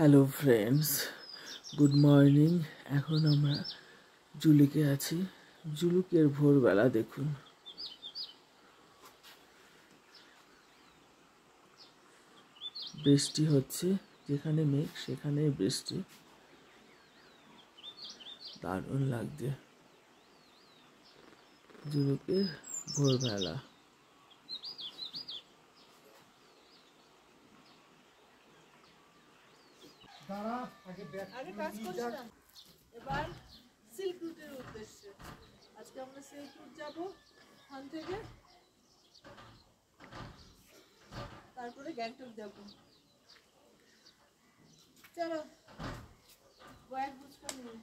Hello friends, good morning. এখন আমরা জুলুকে আছি। জুলুকের ভোরবেলা দেখুন, বৃষ্টি হচ্ছে, যেখানে মেঘ সেখানে বৃষ্টি। দারুণ লাগছে জুলুকের ভোরবেলা। এবার সিল্ক রুটের উদ্দেশ্যে আজকে আমরা সিল্ক রুট যাবো ওখান থেকে, তারপরে গ্যাংটক যাবো। চলো ব্যাগ বুঝতে নিয়ে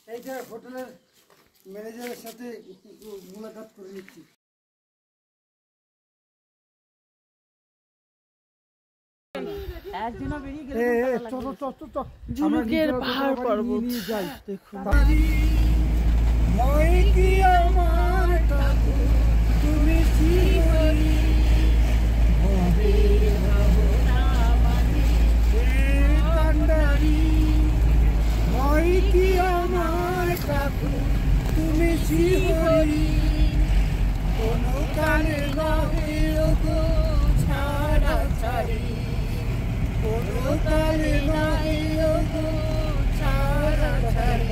এই যে হোটেলের ম্যানেজারের সাথে মুলাকাত করে নিচ্ছি। জুলুকের পাহাড় পর্বত যাই দেখুন। তুমি শিহরি কোনো কালে নহে গো ছাড়া ছাড়ি, কোনো কালে নহে গো ছাড়া ছাড়ি।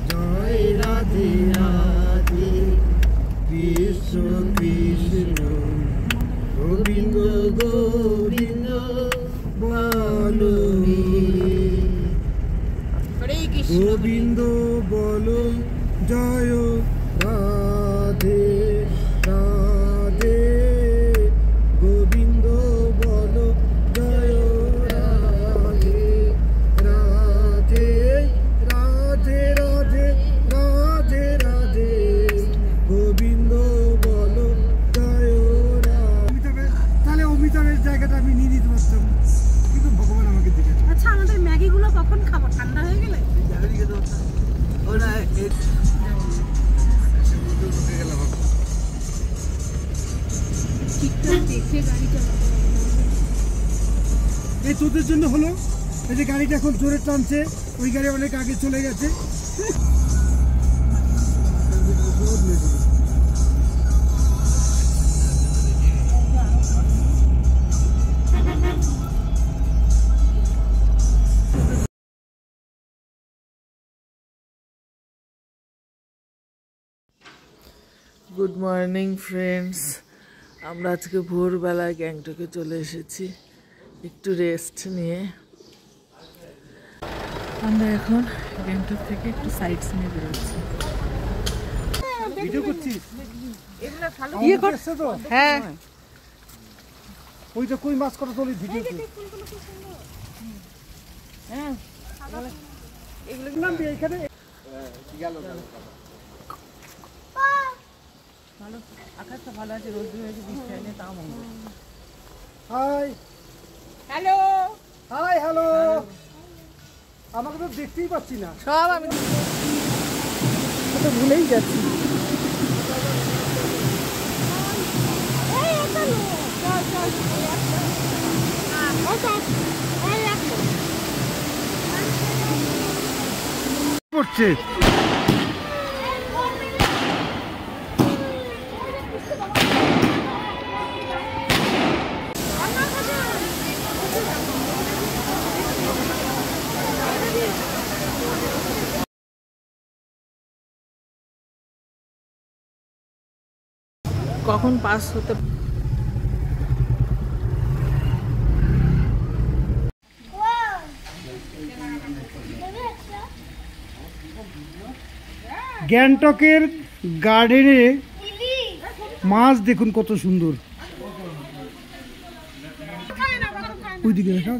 জয় রাধে রাধে কৃষ্ণ কৃষ্ণ গোবিন্দ গোবিন্দ বলো, গোবিন্দ বলো, জয় রাধে রাধে, গোবিন্দ বলো, জয় রাধে রাধে রাধে রাধে রাধে রাধে, গোবিন্দ বলো, জয় রাধে। তাহলে অমিতাভের জায়গাটা আমি নিয়ে নিতে পারতাম, কিন্তু ভগবান আমাকে দিকে। আচ্ছা, আমাদের ম্যাগিগুলো কখন খাবো? ঠান্ডা হয়ে গেলে এই তোদের জন্য হলো। এই যে গাড়িটা এখন জোরে টানছে, ওই গাড়ি অনেক আগে চলে গেছে। গুড মর্নিং ফ্রেন্ডস, আমরা আজকে ভোরবেলায় গ্যাংটকে চলে এসেছি একটু রেস্ট নিয়ে। আমরা এখন গ্যাংটক থেকে একটু সাইটস নিয়ে বেরোচ্ছি। ভিডিও করছিস? ইয়ে করছে তো? হ্যাঁ, ওইটা কই মাছ করা তোলি ভিডিও কর। হ্যাঁ, এগুলো নামবি এখানে। ভালো আকাশটা ভালো আছে, রোদ হয়েছে, বৃষ্টি হয়নি, তাও মঙ্গল। হাই হ্যালো হাই হ্যালো, আমাকে তো দেখতেই পাচ্ছি না। সব আমি তো ভুলেই যাচ্ছি। করছে কখন পাস হতে গ্যাংটকের গার্ডেনে মাছ দেখুন কত সুন্দর। ওইদিকে দেখা